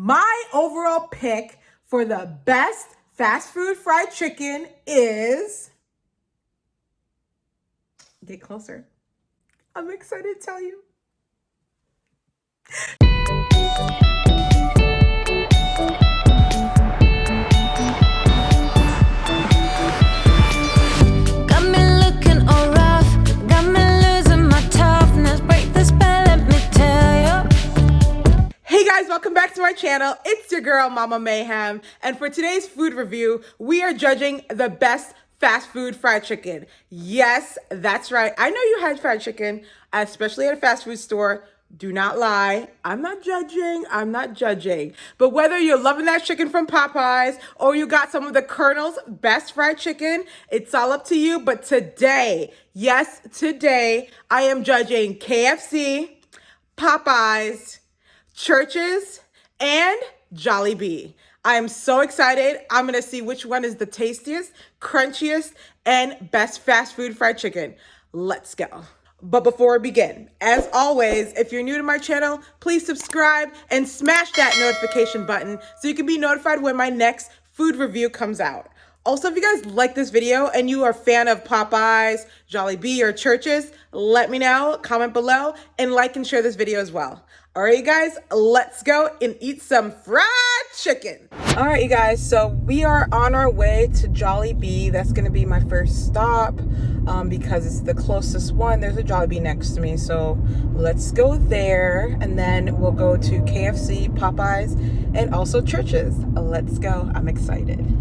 My overall pick for the best fast food fried chicken is... Get closer. I'm excited to tell you. Hey guys, welcome back to my channel. It's your girl, Mama Mayhem. And for today's food review, we are judging the best fast food fried chicken. Yes, that's right. I know you had fried chicken, especially at a fast food store. Do not lie. I'm not judging. But whether you're loving that chicken from Popeyes or you got some of the Colonel's best fried chicken, it's all up to you. But today, yes, today, I am judging KFC, Popeyes, Church's, and Jollibee. I am so excited. I'm going to see which one is the tastiest, crunchiest, and best fast food fried chicken. Let's go. But before we begin, as always, if you're new to my channel, please subscribe and smash that notification button so you can be notified when my next food review comes out. Also, if you guys like this video and you are a fan of Popeyes, Jollibee, or Church's, let me know, comment below, and like and share this video as well. All right, you guys, let's go and eat some fried chicken. All right, you guys, so we are on our way to Jollibee. That's gonna be my first stop because it's the closest one. There's a Jollibee next to me, so let's go there, and then we'll go to KFC, Popeyes, and also Church's. Let's go, I'm excited.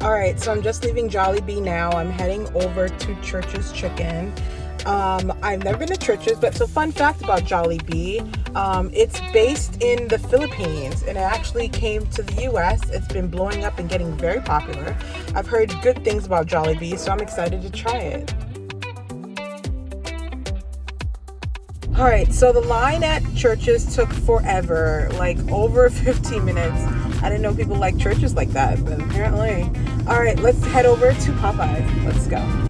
All right, so I'm just leaving Jollibee now. I'm heading over to Church's Chicken. I've never been to Church's, but so fun fact about Jollibee, it's based in the Philippines and it actually came to the US. It's been blowing up and getting very popular. I've heard good things about Jollibee, so I'm excited to try it. All right, so the line at Church's took forever, like over 15 minutes. I didn't know people like Church's like that, but apparently. All right, let's head over to Popeyes. Let's go.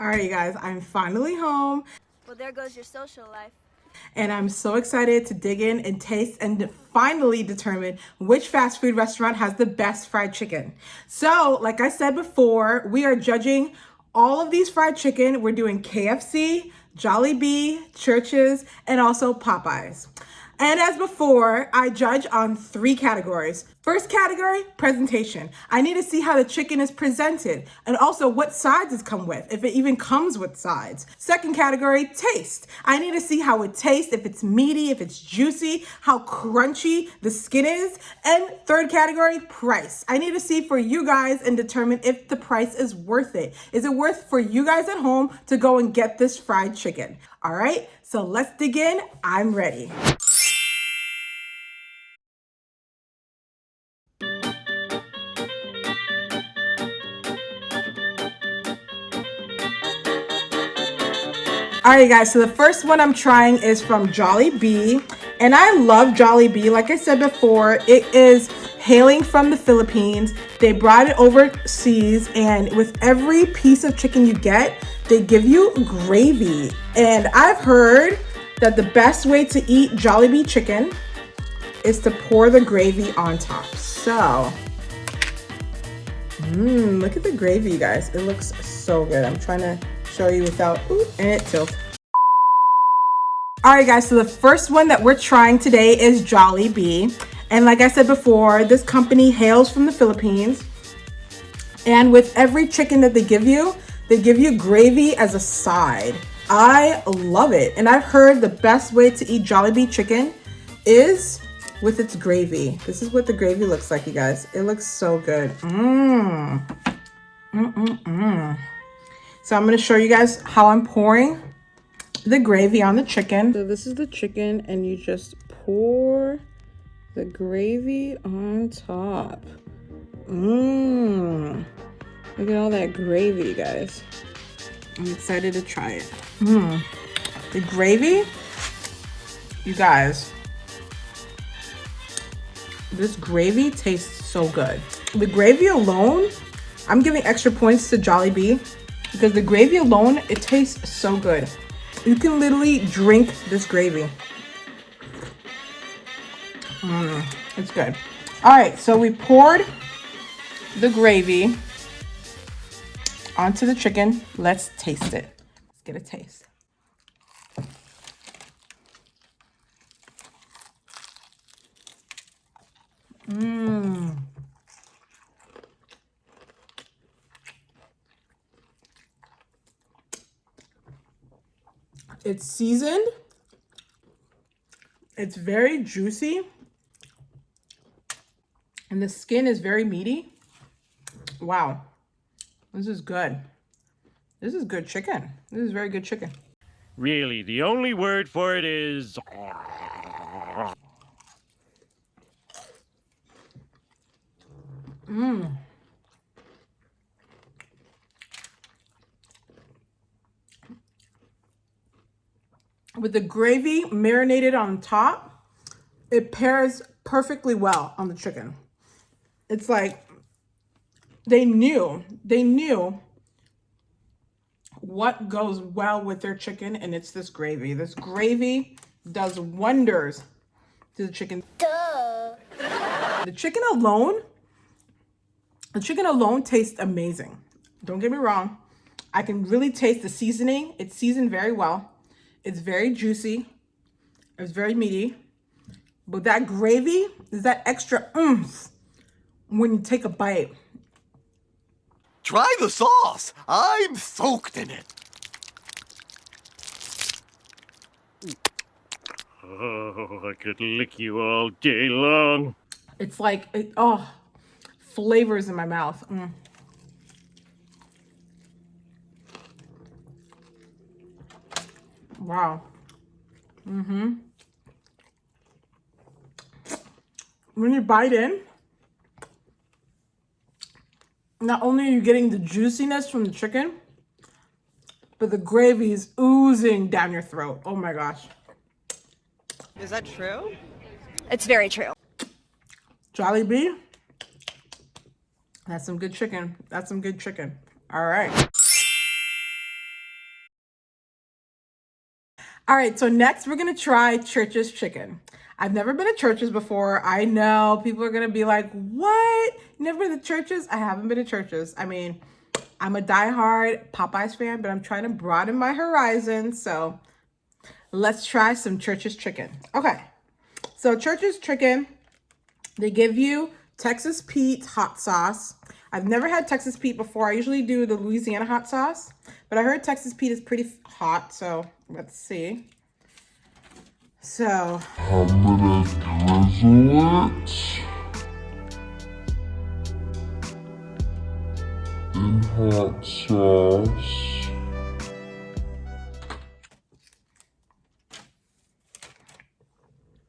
All right, you guys, I'm finally home. Well, there goes your social life. And I'm so excited to dig in and taste and finally determine which fast food restaurant has the best fried chicken. So, like I said before, we are judging all of these fried chicken. We're doing KFC, Jollibee, Church's, and also Popeyes. And as before, I judge on 3 categories. First category, presentation. I need to see how the chicken is presented and also what sides it comes with, if it even comes with sides. Second category, taste. I need to see how it tastes, if it's meaty, if it's juicy, how crunchy the skin is. And third category, price. I need to see for you guys and determine if the price is worth it. Is it worth for you guys at home to go and get this fried chicken? All right, so let's dig in. I'm ready. All right, guys, so the first one I'm trying is from Jollibee, and I love Jollibee. Like I said before, it is hailing from the Philippines. They brought it overseas, and with every piece of chicken you get, they give you gravy. And I've heard that the best way to eat Jollibee chicken is to pour the gravy on top. So, look at the gravy, you guys. It looks so good. I'm trying to show you without, and it tilts. All right, guys, so the first one that we're trying today is Jollibee. And like I said before, this company hails from the Philippines. And with every chicken that they give you gravy as a side. I love it. And I've heard the best way to eat Jollibee chicken is with its gravy. This is what the gravy looks like, you guys. It looks so good. So I'm gonna show you guys how I'm pouring the gravy on the chicken. So this is the chicken, and you just pour the gravy on top. Look at all that gravy, you guys. I'm excited to try it. The gravy, you guys, this gravy tastes so good. The gravy alone, I'm giving extra points to Jollibee because the gravy alone, it tastes so good. You can literally drink this gravy. It's good. All right, so we poured the gravy onto the chicken. Let's taste it. Let's get a taste. It's seasoned. It's very juicy. And the skin is very meaty. Wow. This is good. This is good chicken. This is very good chicken. Really, the only word for it is... With the gravy marinated on top, it pairs perfectly well on the chicken. It's like they knew what goes well with their chicken, and it's this gravy. This gravy does wonders to the chicken. Duh. The chicken alone tastes amazing. Don't get me wrong. I can really taste the seasoning. It's seasoned very well. It's very juicy. It's very meaty. But that gravy is that extra oomph when you take a bite. Try the sauce. I'm soaked in it. Oh, I could lick you all day long. It's like, flavors in my mouth. Wow. When you bite in, not only are you getting the juiciness from the chicken, but the gravy is oozing down your throat. Oh my gosh. Is that true? It's very true. Jollibee, that's some good chicken. That's some good chicken. All right. All right, so next we're gonna try Church's chicken. I've never been to Church's before. I know people are gonna be like, what? You never been to Church's? I haven't been to Church's. I mean, I'm a diehard Popeyes fan, but I'm trying to broaden my horizons. So let's try some Church's chicken. Okay, so Church's chicken, they give you Texas Pete hot sauce. I've never had Texas Pete before. I usually do the Louisiana hot sauce, but I heard Texas Pete is pretty hot, so let's see. So I'm gonna drizzle it in hot sauce.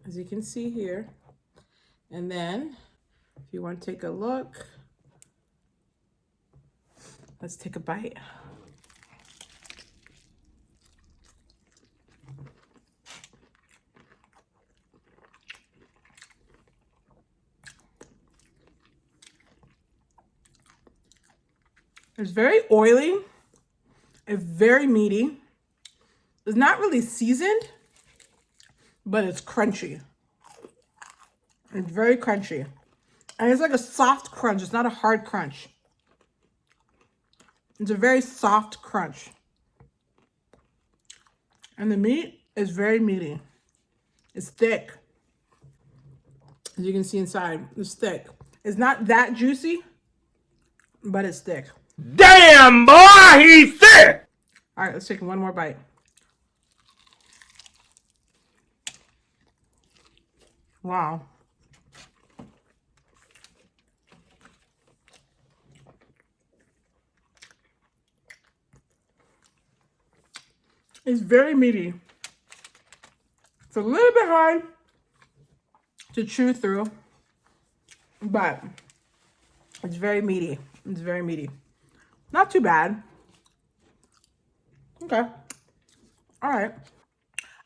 As you can see here. And then if you want to take a look, let's take a bite. It's very oily. It's very meaty. It's not really seasoned, but it's crunchy. It's very crunchy. And it's like a soft crunch. It's not a hard crunch. It's a very soft crunch. And the meat is very meaty. It's thick. As you can see inside, it's thick. It's not that juicy, but it's thick. Damn, boy, he's thick! All right, let's take one more bite. Wow. It's very meaty. It's a little bit hard to chew through, but it's very meaty. It's very meaty. Not too bad. Okay. All right.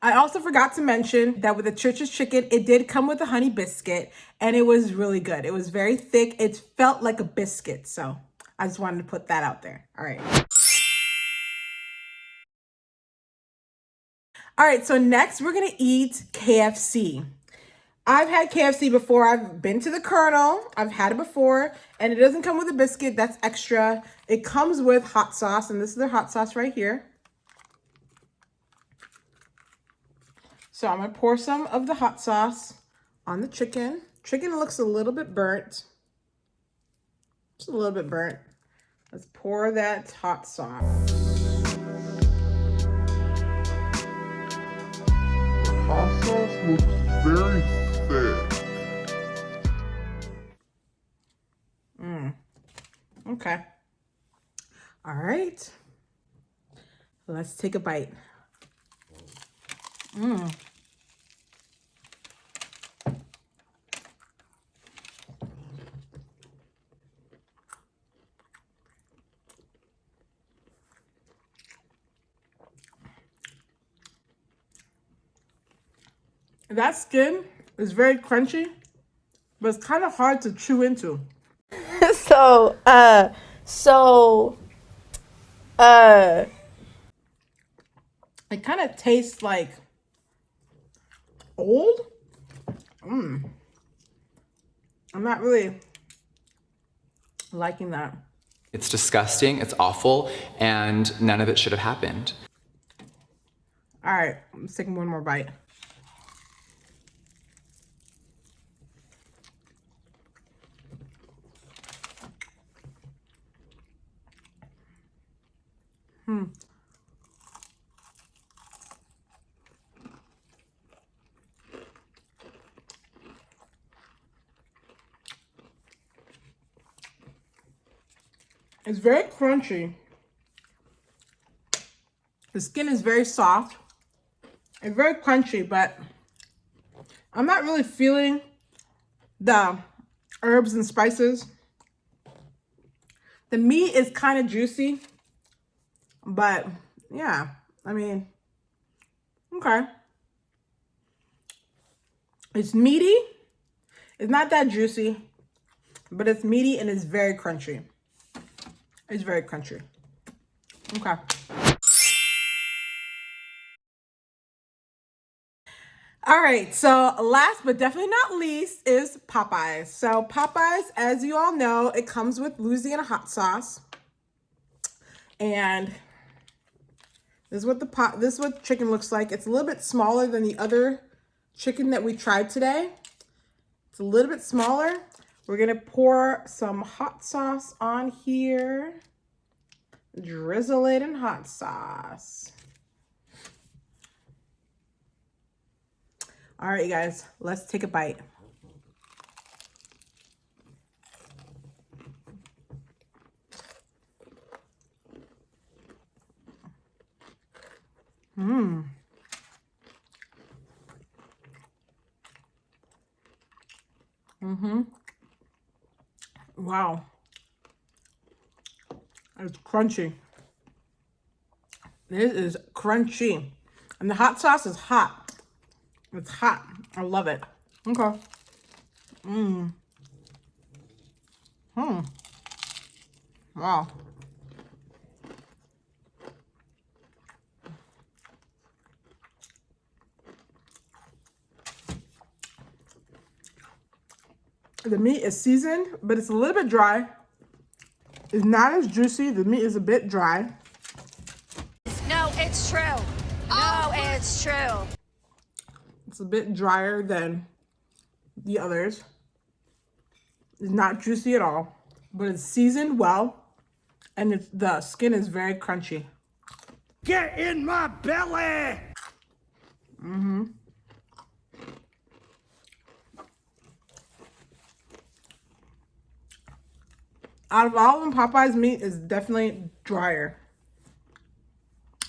I also forgot to mention that with the Church's chicken, it did come with a honey biscuit, and it was really good. It was very thick. It felt like a biscuit, so I just wanted to put that out there. All right. All right, so next we're gonna eat KFC. I've had KFC before. I've been to the Colonel. I've had it before, and it doesn't come with a biscuit. That's extra. It comes with hot sauce, and this is their hot sauce right here. So I'm gonna pour some of the hot sauce on the chicken. Chicken looks a little bit burnt. Just a little bit burnt. Let's pour that hot sauce. Hot sauce looks very thick. Okay. All right. Let's take a bite. That skin is very crunchy, but it's kind of hard to chew into. It kind of tastes like old. I'm not really liking that. It's disgusting, it's awful, and none of it should have happened. All right, let's take one more bite. It's very crunchy. The skin is very soft and very crunchy, but I'm not really feeling the herbs and spices. The meat is kind of juicy, but yeah, I mean, okay. It's meaty. It's not that juicy, but it's meaty and it's very crunchy. It's very crunchy. Okay. All right, so last but definitely not least is Popeyes. So Popeyes, as you all know, it comes with Louisiana hot sauce. And this is what chicken looks like. It's a little bit smaller than the other chicken that we tried today. It's a little bit smaller. We're gonna pour some hot sauce on here. Drizzle it in hot sauce. All right, you guys, let's take a bite. Wow. It's crunchy. This is crunchy. And the hot sauce is hot. It's hot. I love it. Okay. Wow. The meat is seasoned, but it's a little bit dry. It's not as juicy. The meat is a bit dry. No, it's true. No, it's true. It's a bit drier than the others. It's not juicy at all. but it's seasoned well, and the skin is very crunchy. Get in my belly! Out of all of them, Popeye's meat is definitely drier,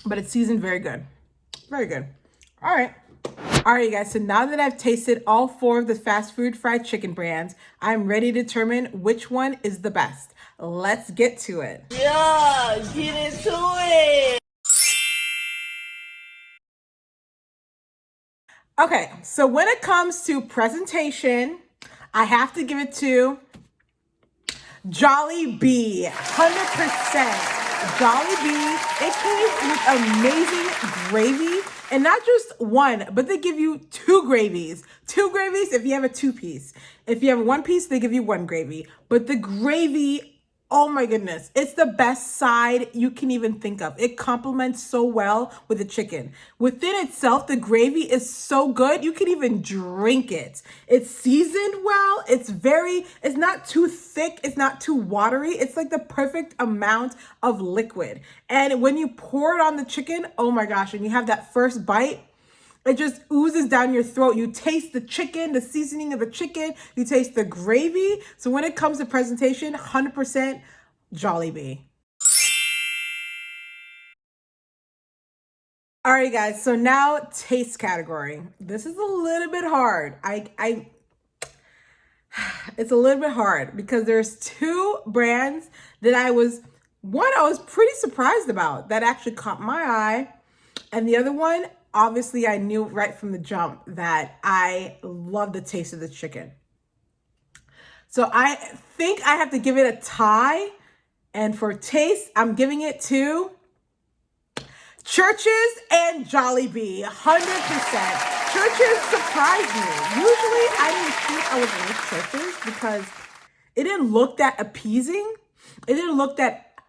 but it's seasoned very good. Very good. All right. All right, you guys. So now that I've tasted all 4 of the fast food fried chicken brands, I'm ready to determine which one is the best. Let's get to it. Yeah, get into it. Okay, so when it comes to presentation, I have to give it to Jollibee, 100%. Jollibee, it came with amazing gravy, and not just one, but they give you 2 gravies. 2 gravies if you have a 2-piece. If you have a 1-piece, they give you 1 gravy. But the gravy, oh my goodness, it's the best side you can even think of. It complements so well with the chicken. Within itself, the gravy is so good, you can even drink it. It's seasoned well. It's not too thick. It's not too watery. It's like the perfect amount of liquid. And when you pour it on the chicken, oh my gosh, and you have that first bite, it just oozes down your throat. You taste the chicken, the seasoning of the chicken. You taste the gravy. So when it comes to presentation, 100% Jollibee. All right, guys. So now taste category. This is a little bit hard. It's a little bit hard because there's 2 brands that I was pretty surprised about that actually caught my eye. And the other one, obviously, I knew right from the jump that I love the taste of the chicken. So I think I have to give it a tie. And for taste, I'm giving it to Church's and Jollibee, 100%. Church's surprised me. Usually, I didn't think I would like Church's because it didn't look that appeasing. It didn't look that,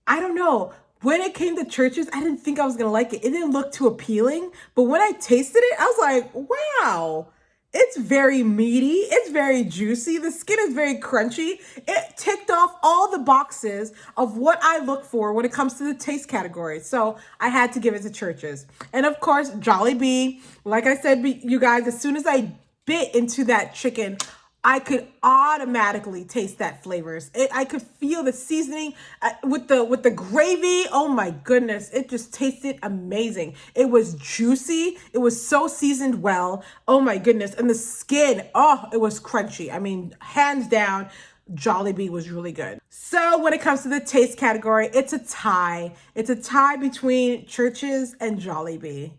I don't know. When it came to Church's, I didn't think I was going to like it. It didn't look too appealing. But when I tasted it, I was like, wow, it's very meaty. It's very juicy. The skin is very crunchy. It ticked off all the boxes of what I look for when it comes to the taste category. So I had to give it to Church's. And of course, Jollibee, like I said, you guys, as soon as I bit into that chicken, I could automatically taste that flavors. I could feel the seasoning with the gravy. Oh my goodness, it just tasted amazing. It was juicy. It was so seasoned well. Oh my goodness, and the skin, oh, it was crunchy. I mean, hands down, Jollibee was really good. So when it comes to the taste category, it's a tie. It's a tie between Church's and Jollibee.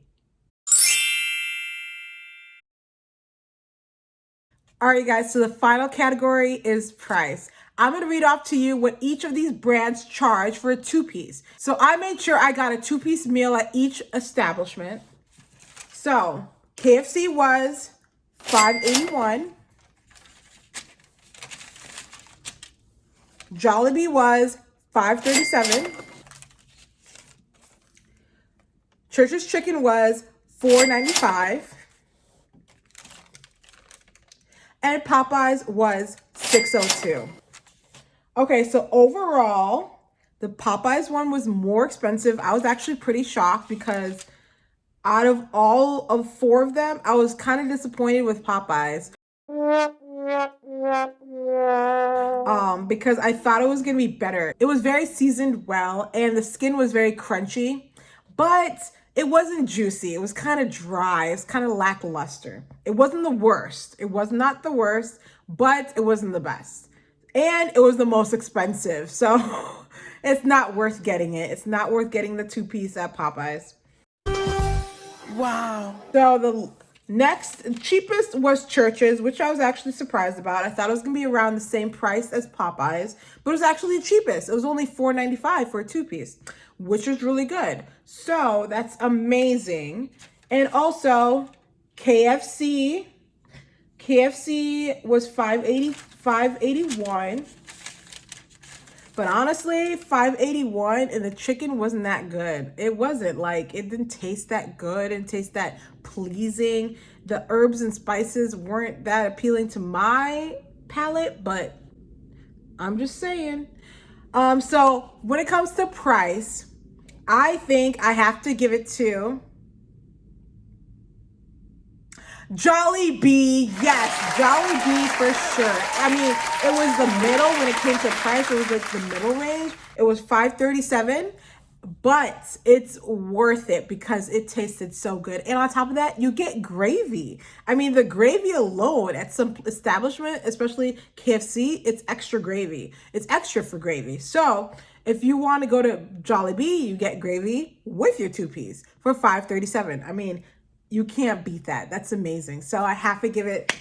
All right, guys, so the final category is price. I'm going to read off to you what each of these brands charge for a 2-piece. So I made sure I got a 2-piece meal at each establishment. So KFC was $5.81. Jollibee was $5.37. Church's Chicken was $4.95. And Popeyes was $6.02. Okay, so overall, the Popeyes one was more expensive. I was actually pretty shocked because out of all of 4 of them, I was kind of disappointed with Popeyes. Because I thought it was going to be better. It was very seasoned well, and the skin was very crunchy, but it wasn't juicy. It was kind of dry. It was kind of lackluster. It wasn't the worst. It was not the worst, but it wasn't the best. And it was the most expensive. So it's not worth getting it. It's not worth getting the 2-piece at Popeyes. Wow. So the next cheapest was Church's, which I was actually surprised about. I thought it was going to be around the same price as Popeyes, but it was actually the cheapest. It was only $4.95 for a 2-piece, which was really good. So that's amazing. And also KFC was $5.81. But honestly, $5.81 and the chicken wasn't that good. It wasn't like, it didn't taste that good and taste that pleasing. The herbs and spices weren't that appealing to my palate, but I'm just saying. So when it comes to price, I think I have to give it to Jollibee. Yes, Jollibee for sure. I mean, it was the middle when it came to price. It was like the middle range. It was $5.37, but it's worth it because it tasted so good. And on top of that, you get gravy. I mean, the gravy alone at some establishment, especially KFC, it's extra gravy. It's extra for gravy. So if you want to go to Jollibee, you get gravy with your 2-piece for $5.37. I mean, you can't beat that. That's amazing. So I have to give it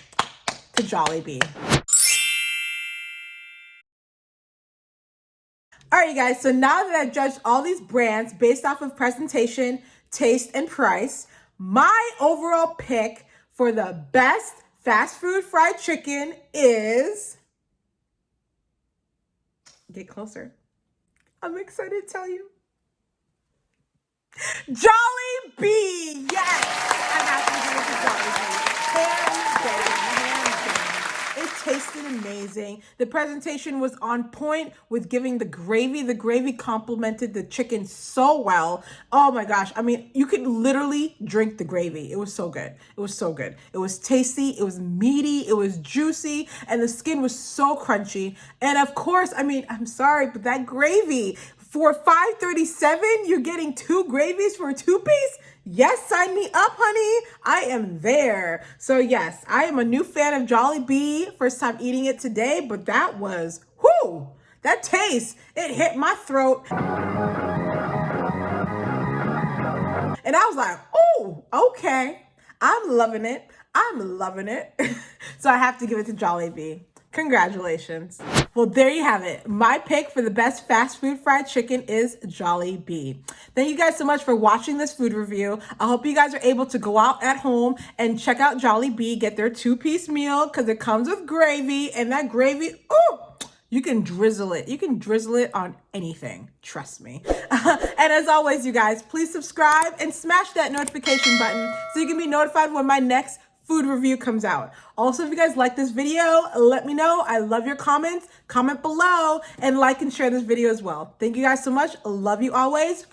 to Jollibee. All right, you guys. So now that I've judged all these brands based off of presentation, taste, and price, my overall pick for the best fast food fried chicken is... Get closer. I'm excited to tell you. Jollibee! Yes! I have to give it to Jollibee. Hands down, hands down. It tasted amazing. The presentation was on point with giving the gravy. The gravy complemented the chicken so well. Oh my gosh. I mean, you could literally drink the gravy. It was so good. It was so good. It was tasty. It was meaty. It was juicy. And the skin was so crunchy. And of course, I mean, I'm sorry, but that gravy... For $5.37, you're getting 2 gravies for a 2-piece? Yes, sign me up, honey. I am there. So yes, I am a new fan of Jollibee. First time eating it today, but that was, whoo, that taste, it hit my throat. And I was like, oh, okay. I'm loving it. I'm loving it. So I have to give it to Jollibee. Congratulations. Well, there you have it. My pick for the best fast food fried chicken is Jollibee. Thank you guys so much for watching this food review. I hope you guys are able to go out at home and check out Jollibee, get their 2-piece meal because it comes with gravy, and that gravy, ooh, you can drizzle it. You can drizzle it on anything. Trust me. And as always, you guys, please subscribe and smash that notification button so you can be notified when my next food review comes out. Also, if you guys like this video, let me know. I love your comments. Comment below and like and share this video as well. Thank you guys so much. Love you always.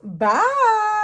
Bye.